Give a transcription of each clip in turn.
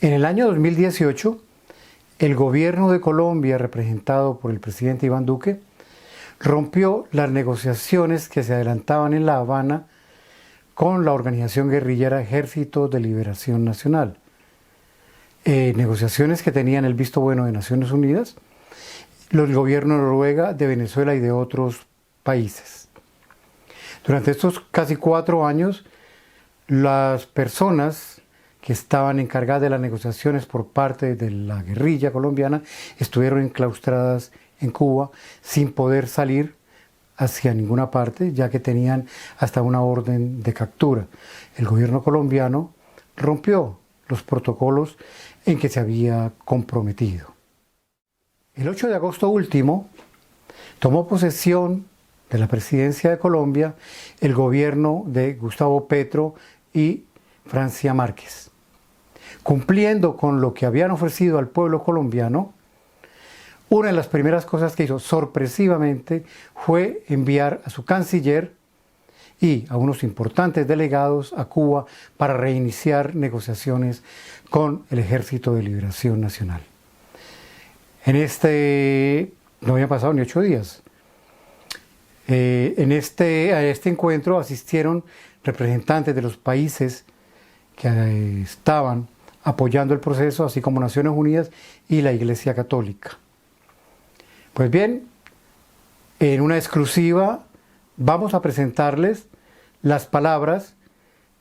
En el año 2018, el gobierno de Colombia, representado por el presidente Iván Duque, rompió las negociaciones que se adelantaban en La Habana con la organización guerrillera Ejército de Liberación Nacional. Negociaciones que tenían el visto bueno de Naciones Unidas, el gobierno de Noruega, de Venezuela y de otros países. Durante estos casi 4 años, las personas que estaban encargadas de las negociaciones por parte de la guerrilla colombiana estuvieron enclaustradas en Cuba sin poder salir hacia ninguna parte, ya que tenían hasta una orden de captura. El gobierno colombiano rompió los protocolos en que se había comprometido. El 8 de agosto último tomó posesión de la presidencia de Colombia el gobierno de Gustavo Petro y Francia Márquez. Cumpliendo con lo que habían ofrecido al pueblo colombiano, una de las primeras cosas que hizo sorpresivamente fue enviar a su canciller y a unos importantes delegados a Cuba para reiniciar negociaciones con el Ejército de Liberación Nacional. No habían pasado ni 8 días. A este encuentro asistieron representantes de los países que estaban apoyando el proceso, así como Naciones Unidas y la Iglesia Católica. Pues bien, en una exclusiva vamos a presentarles las palabras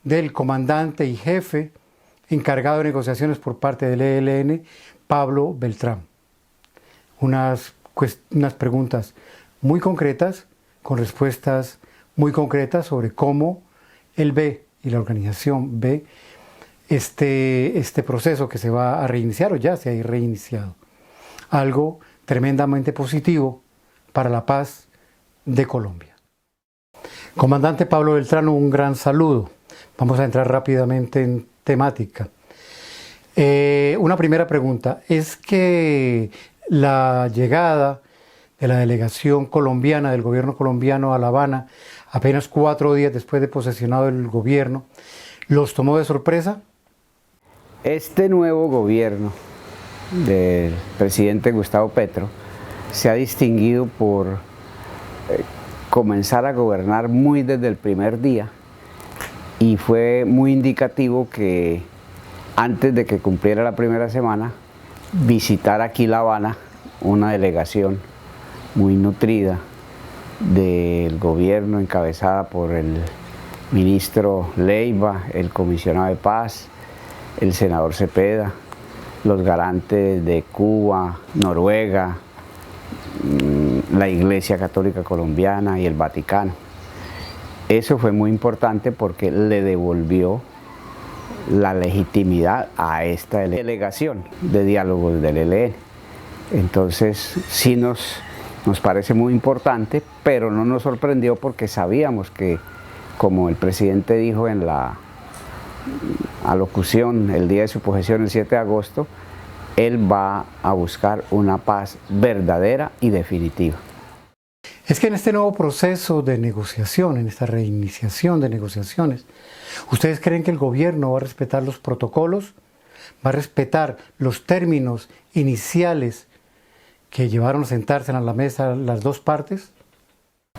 del comandante y jefe encargado de negociaciones por parte del ELN, Pablo Beltrán. Unas preguntas muy concretas, con respuestas muy concretas sobre cómo él ve y la organización ve este proceso que se va a reiniciar o ya se ha reiniciado. Algo tremendamente positivo para la paz de Colombia. Comandante Pablo Beltrán, un gran saludo. Vamos a entrar rápidamente en temática. Una primera pregunta, ¿es que la llegada de la delegación colombiana, del gobierno colombiano a La Habana, apenas 4 días después de posesionado el gobierno, los tomó de sorpresa? Este nuevo gobierno del presidente Gustavo Petro se ha distinguido por comenzar a gobernar muy desde el primer día, y fue muy indicativo que antes de que cumpliera la primera semana visitar aquí La Habana una delegación muy nutrida del gobierno encabezada por el ministro Leiva, el comisionado de paz, el senador Cepeda, los garantes de Cuba, Noruega, la Iglesia Católica Colombiana y el Vaticano. Eso fue muy importante porque le devolvió la legitimidad a esta delegación de diálogos del ELN. Entonces sí nos parece muy importante, pero no nos sorprendió porque sabíamos que, como el presidente dijo en la alocución el día de su posesión, el 7 de agosto, él va a buscar una paz verdadera y definitiva. Es que en este nuevo proceso de negociación, en esta reiniciación de negociaciones, ¿ustedes creen que el gobierno va a respetar los protocolos? ¿Va a respetar los términos iniciales que llevaron a sentarse a la mesa las dos partes?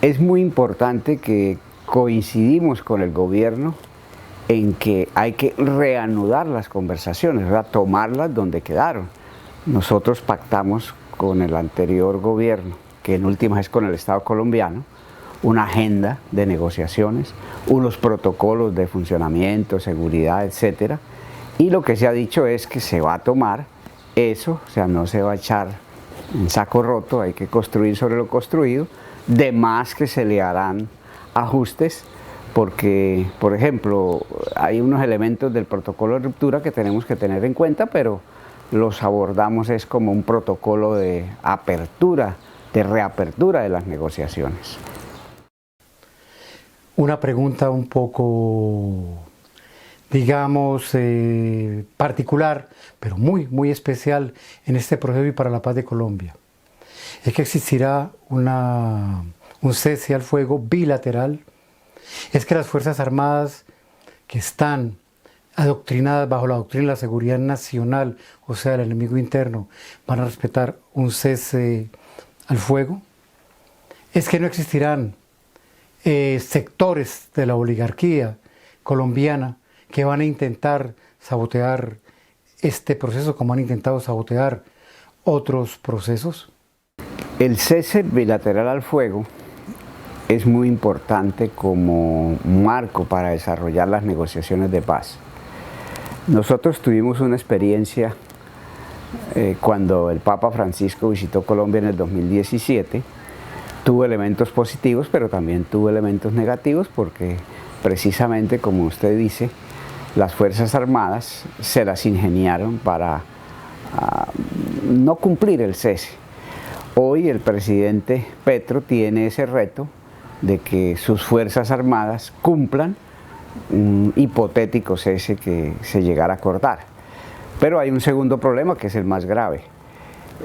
Es muy importante que coincidimos con el gobierno en que hay que reanudar las conversaciones, tomarlas donde quedaron. Nosotros pactamos con el anterior gobierno, que en últimas es con el Estado colombiano, una agenda de negociaciones, unos protocolos de funcionamiento, seguridad, etc. Y lo que se ha dicho es que se va a tomar eso, o sea, no se va a echar en saco roto, hay que construir sobre lo construido, de más que se le harán ajustes, porque, por ejemplo, hay unos elementos del protocolo de ruptura que tenemos que tener en cuenta, pero los abordamos es como un protocolo de apertura, de reapertura de las negociaciones. Una pregunta un poco, digamos, particular, pero muy especial en este proceso y para la paz de Colombia. Es que existirá un cese al fuego bilateral. Es que las Fuerzas Armadas que están adoctrinadas bajo la doctrina de la seguridad nacional, o sea, el enemigo interno, van a respetar un cese al fuego? ¿Es que no existirán sectores de la oligarquía colombiana que van a intentar sabotear este proceso como han intentado sabotear otros procesos? El cese bilateral al fuego es muy importante como marco para desarrollar las negociaciones de paz. Nosotros tuvimos una experiencia cuando el Papa Francisco visitó Colombia en el 2017. Tuvo elementos positivos, pero también tuvo elementos negativos porque precisamente, como usted dice, las Fuerzas Armadas se las ingeniaron para no cumplir el cese. Hoy el presidente Petro tiene ese reto de que sus Fuerzas Armadas cumplan un hipotético cese que se llegara a acordar. Pero hay un segundo problema que es el más grave.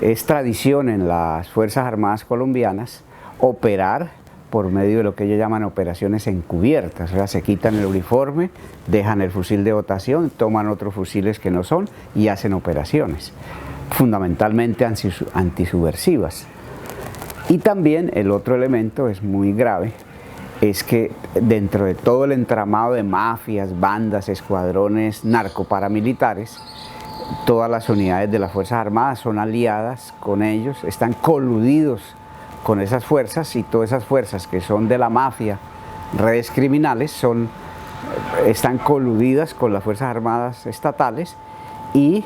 Es tradición en las Fuerzas Armadas colombianas operar por medio de lo que ellos llaman operaciones encubiertas, o sea, se quitan el uniforme, dejan el fusil de dotación, toman otros fusiles que no son y hacen operaciones, fundamentalmente antisubversivas. Y también el otro elemento es muy grave, es que dentro de todo el entramado de mafias, bandas, escuadrones narcoparamilitares, todas las unidades de las Fuerzas Armadas son aliadas con ellos, están coludidos con esas fuerzas, y todas esas fuerzas que son de la mafia, redes criminales, están coludidas con las Fuerzas Armadas estatales y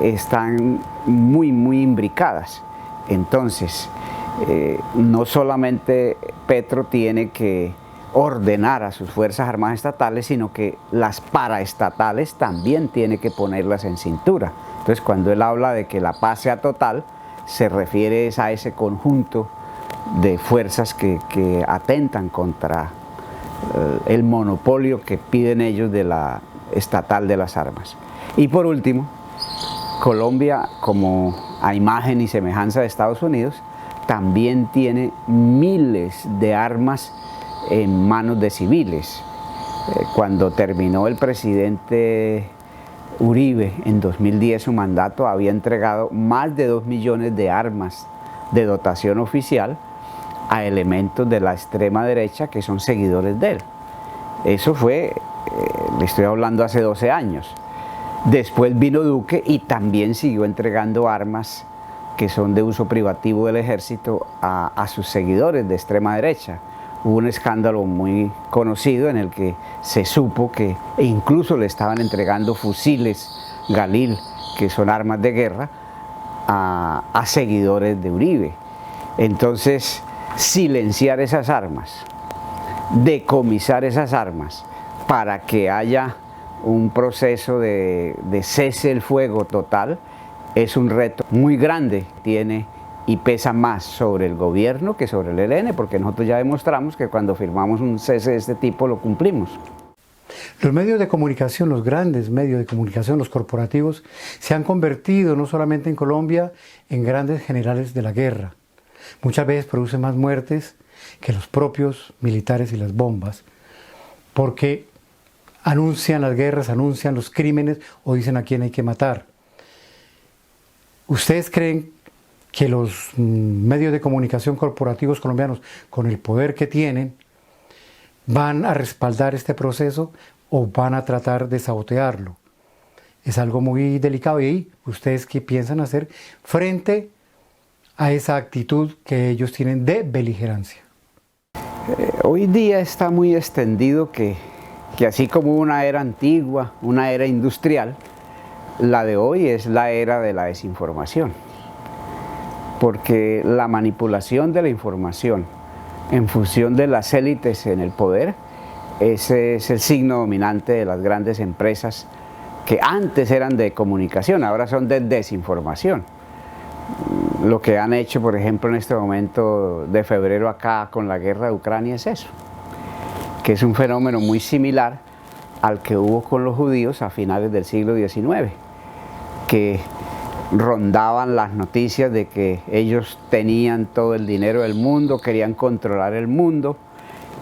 están muy imbricadas. Entonces, no solamente Petro tiene que ordenar a sus Fuerzas Armadas estatales, sino que las paraestatales también tiene que ponerlas en cintura. Entonces, cuando él habla de que la paz sea total, se refiere a ese conjunto de fuerzas que atentan contra el monopolio que piden ellos de la estatal de las armas. Y por último, Colombia, como a imagen y semejanza de Estados Unidos, también tiene miles de armas en manos de civiles. Cuando terminó el presidente Uribe en 2010 su mandato, había entregado más de 2 millones de armas de dotación oficial a elementos de la extrema derecha que son seguidores de él. Eso fue, le estoy hablando, hace 12 años. Después vino Duque y también siguió entregando armas que son de uso privativo del ejército a sus seguidores de extrema derecha. Hubo un escándalo muy conocido en el que se supo que incluso le estaban entregando fusiles Galil, que son armas de guerra, a seguidores de Uribe. Entonces, silenciar esas armas, decomisar esas armas para que haya un proceso de cese el fuego total, es un reto muy grande. Tiene y pesa más sobre el gobierno que sobre el ELN, porque nosotros ya demostramos que cuando firmamos un cese de este tipo lo cumplimos. Los medios de comunicación, los grandes medios de comunicación, los corporativos, se han convertido no solamente en Colombia en grandes generales de la guerra. Muchas veces producen más muertes que los propios militares y las bombas, porque anuncian las guerras, anuncian los crímenes o dicen a quién hay que matar. ¿Ustedes creen que los medios de comunicación corporativos colombianos, con el poder que tienen, van a respaldar este proceso o van a tratar de sabotearlo? Es algo muy delicado. ¿Y ahí ustedes qué piensan hacer frente a esa actitud que ellos tienen de beligerancia? Hoy día está muy extendido que así como una era antigua, una era industrial, la de hoy es la era de la desinformación. Porque la manipulación de la información en función de las élites en el poder, ese es el signo dominante de las grandes empresas que antes eran de comunicación, ahora son de desinformación. Lo que han hecho, por ejemplo, en este momento de febrero acá con la guerra de Ucrania es eso, que es un fenómeno muy similar al que hubo con los judíos a finales del siglo XIX, que rondaban las noticias de que ellos tenían todo el dinero del mundo, querían controlar el mundo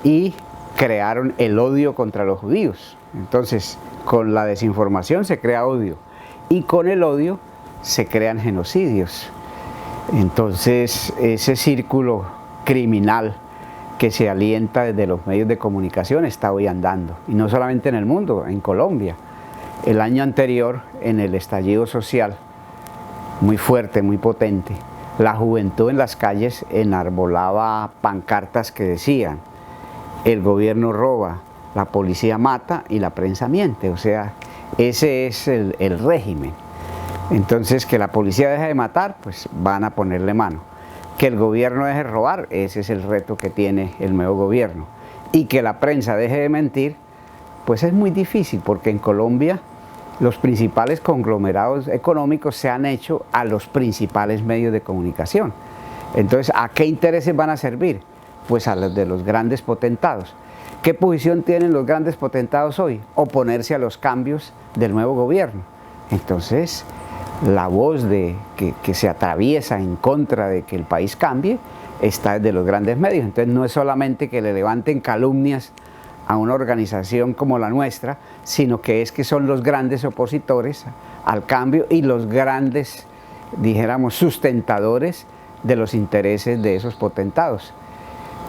y crearon el odio contra los judíos. Entonces, con la desinformación se crea odio y con el odio se crean genocidios. Entonces ese círculo criminal que se alienta desde los medios de comunicación está hoy andando, y no solamente en el mundo, en Colombia. El año anterior, en el estallido social, muy fuerte, muy potente, la juventud en las calles enarbolaba pancartas que decían: el gobierno roba, la policía mata y la prensa miente. O sea, ese es el régimen. Entonces, que la policía deje de matar, pues van a ponerle mano. Que el gobierno deje de robar, ese es el reto que tiene el nuevo gobierno. Y que la prensa deje de mentir, pues es muy difícil, porque en Colombia los principales conglomerados económicos se han hecho a los principales medios de comunicación. Entonces, ¿a qué intereses van a servir? Pues a los de los grandes potentados. ¿Qué posición tienen los grandes potentados hoy? Oponerse a los cambios del nuevo gobierno. Entonces, la voz que se atraviesa en contra de que el país cambie está desde los grandes medios. Entonces, no es solamente que le levanten calumnias a una organización como la nuestra, sino que es que son los grandes opositores al cambio y los grandes, dijéramos, sustentadores de los intereses de esos potentados.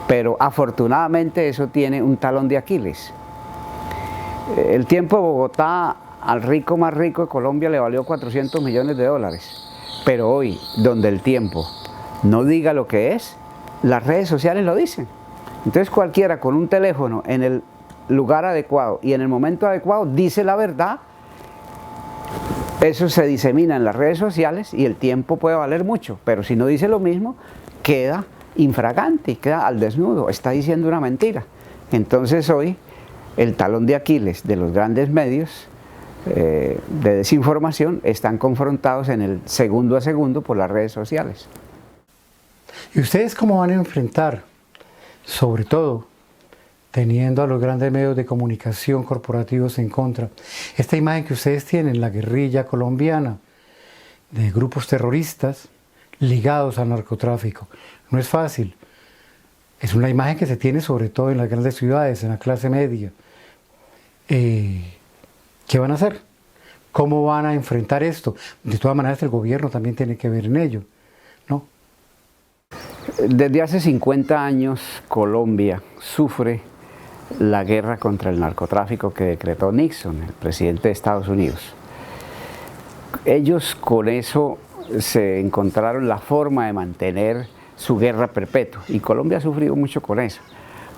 Pero afortunadamente eso tiene un talón de Aquiles. El Tiempo de Bogotá, al rico más rico de Colombia, le valió 400 millones de dólares. Pero hoy, donde el Tiempo no diga lo que es, las redes sociales lo dicen. Entonces cualquiera con un teléfono en el lugar adecuado y en el momento adecuado dice la verdad. Eso se disemina en las redes sociales y el Tiempo puede valer mucho, pero si no dice lo mismo, queda infragante, queda al desnudo, está diciendo una mentira. Entonces hoy el talón de Aquiles de los grandes medios de desinformación están confrontados en el segundo a segundo por las redes sociales. ¿Y ustedes cómo van a enfrentar, sobre todo teniendo a los grandes medios de comunicación corporativos en contra, esta imagen que ustedes tienen, la guerrilla colombiana, de grupos terroristas ligados al narcotráfico? No es fácil. Es una imagen que se tiene sobre todo en las grandes ciudades, en la clase media. ¿Qué van a hacer? ¿Cómo van a enfrentar esto? De todas maneras, el gobierno también tiene que ver en ello, ¿no? Desde hace 50 años Colombia sufre la guerra contra el narcotráfico que decretó Nixon, el presidente de Estados Unidos. Ellos con eso se encontraron la forma de mantener su guerra perpetua, y Colombia ha sufrido mucho con eso,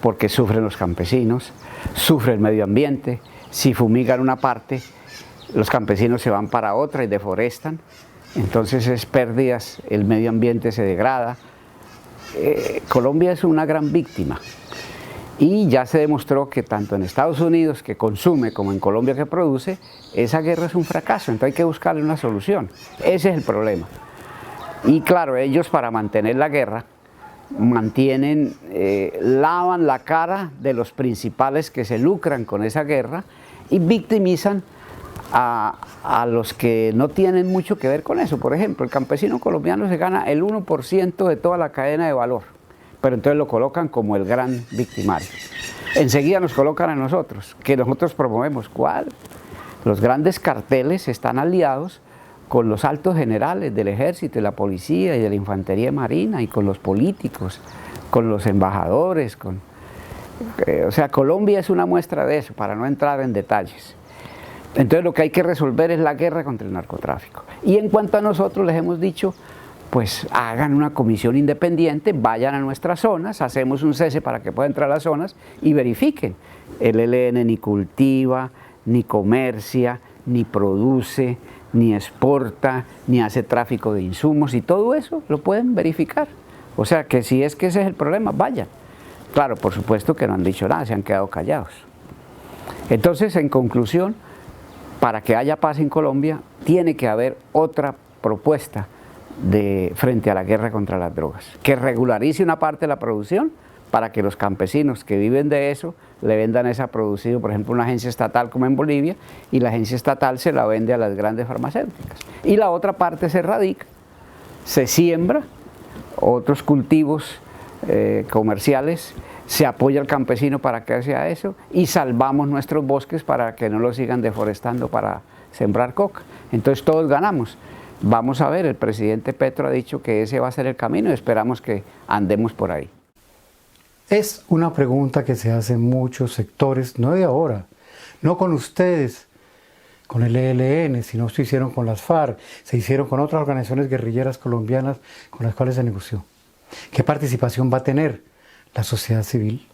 porque sufren los campesinos, sufre el medio ambiente. Si fumigan una parte, los campesinos se van para otra y deforestan, entonces es pérdidas, el medio ambiente se degrada. Colombia es una gran víctima, y ya se demostró que tanto en Estados Unidos, que consume, como en Colombia, que produce, esa guerra es un fracaso. Entonces hay que buscarle una solución. Ese es el problema. Y claro, ellos, para mantener la guerra, lavan la cara de los principales que se lucran con esa guerra y victimizan a los que no tienen mucho que ver con eso. Por ejemplo, el campesino colombiano se gana el 1% de toda la cadena de valor, pero entonces lo colocan como el gran victimario. Enseguida nos colocan a nosotros, que nosotros promovemos. ¿Cuál? Los grandes carteles están aliados con los altos generales del ejército, de la policía y de la infantería marina, y con los políticos, con los embajadores. O sea, Colombia es una muestra de eso, para no entrar en detalles. Entonces lo que hay que resolver es la guerra contra el narcotráfico. Y en cuanto a nosotros, les hemos dicho, pues hagan una comisión independiente, vayan a nuestras zonas, hacemos un cese para que puedan entrar a las zonas y verifiquen. El ELN ni cultiva, ni comercia, ni produce, ni exporta, ni hace tráfico de insumos, y todo eso lo pueden verificar. O sea que si es que ese es el problema, vayan. Claro, por supuesto que no han dicho nada, se han quedado callados. Entonces, en conclusión, para que haya paz en Colombia, tiene que haber otra propuesta frente a la guerra contra las drogas, que regularice una parte de la producción para que los campesinos que viven de eso le vendan esa producido, por ejemplo, una agencia estatal como en Bolivia, y la agencia estatal se la vende a las grandes farmacéuticas. Y la otra parte se erradica, se siembra otros cultivos comerciales se apoya al campesino para que haga eso y salvamos nuestros bosques para que no los sigan deforestando para sembrar coca. Entonces todos ganamos. Vamos a ver, el presidente Petro ha dicho que ese va a ser el camino y esperamos que andemos por ahí. Es una pregunta que se hacen muchos sectores, no de ahora, no con ustedes, con el ELN, sino se hicieron con las FARC, se hicieron con otras organizaciones guerrilleras colombianas con las cuales se negoció. ¿Qué participación va a tener la sociedad civil?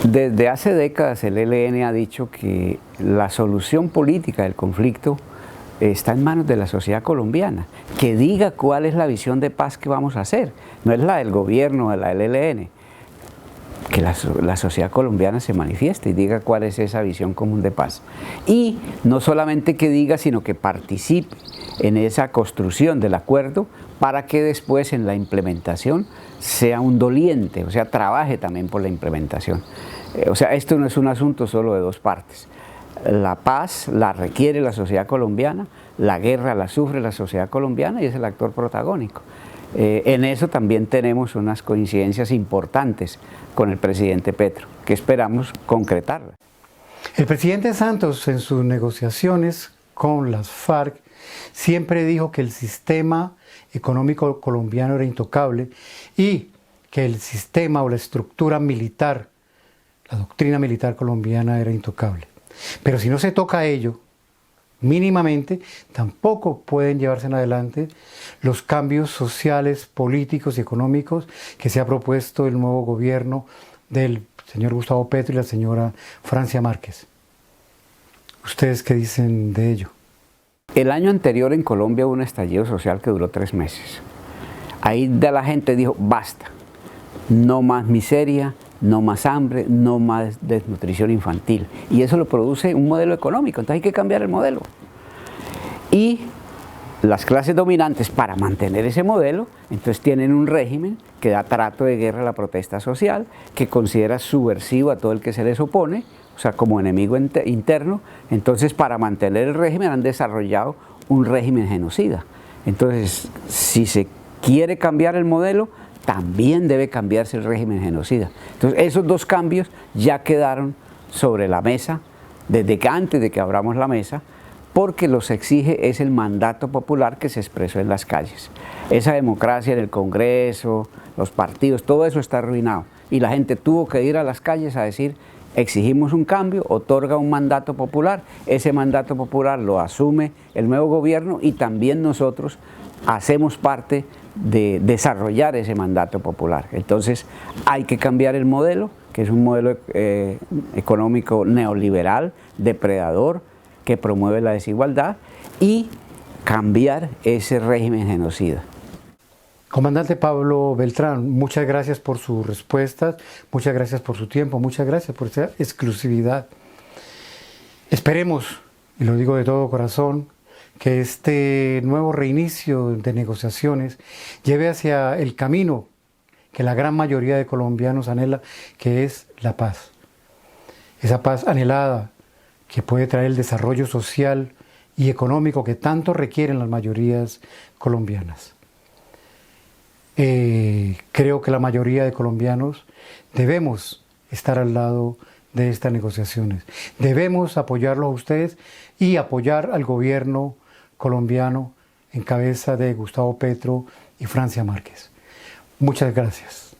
Desde hace décadas el ELN ha dicho que la solución política del conflicto está en manos de la sociedad colombiana, que diga cuál es la visión de paz que vamos a hacer, no es la del gobierno, de la del ELN, que la sociedad colombiana se manifieste y diga cuál es esa visión común de paz. Y no solamente que diga, sino que participe en esa construcción del acuerdo para que después en la implementación sea un doliente, o sea, trabaje también por la implementación. O sea, esto no es un asunto solo de dos partes. La paz la requiere la sociedad colombiana, la guerra la sufre la sociedad colombiana y es el actor protagónico. En eso también tenemos unas coincidencias importantes con el presidente Petro, que esperamos concretarlas. El presidente Santos en sus negociaciones con las FARC siempre dijo que el sistema económico colombiano era intocable y que el sistema o la estructura militar, la doctrina militar colombiana era intocable. Pero si no se toca ello, mínimamente, tampoco pueden llevarse en adelante los cambios sociales, políticos y económicos que se ha propuesto el nuevo gobierno del señor Gustavo Petro y la señora Francia Márquez. ¿Ustedes qué dicen de ello? El año anterior en Colombia hubo un estallido social que duró 3 meses. Ahí la gente dijo, basta, no más miseria, no más hambre, no más desnutrición infantil. Y eso lo produce un modelo económico, entonces hay que cambiar el modelo. Y las clases dominantes, para mantener ese modelo, entonces tienen un régimen que da trato de guerra a la protesta social, que considera subversivo a todo el que se les opone, o sea, como enemigo interno. Entonces, para mantener el régimen han desarrollado un régimen genocida. Entonces, si se quiere cambiar el modelo, también debe cambiarse el régimen genocida. Entonces, esos dos cambios ya quedaron sobre la mesa desde que antes de que abramos la mesa, porque los exige es el mandato popular que se expresó en las calles. Esa democracia en el Congreso, los partidos, todo eso está arruinado. Y la gente tuvo que ir a las calles a decir, exigimos un cambio, otorga un mandato popular, ese mandato popular lo asume el nuevo gobierno y también nosotros hacemos parte de desarrollar ese mandato popular. Entonces hay que cambiar el modelo, que es un modelo económico neoliberal, depredador, que promueve la desigualdad, y cambiar ese régimen genocida. Comandante Pablo Beltrán, muchas gracias por sus respuestas, muchas gracias por su tiempo, muchas gracias por esa exclusividad. Esperemos, y lo digo de todo corazón, que este nuevo reinicio de negociaciones lleve hacia el camino que la gran mayoría de colombianos anhela, que es la paz. Esa paz anhelada que puede traer el desarrollo social y económico que tanto requieren las mayorías colombianas. Creo que la mayoría de colombianos debemos estar al lado de estas negociaciones. Debemos apoyarlos a ustedes y apoyar al gobierno colombiano en cabeza de Gustavo Petro y Francia Márquez. Muchas gracias.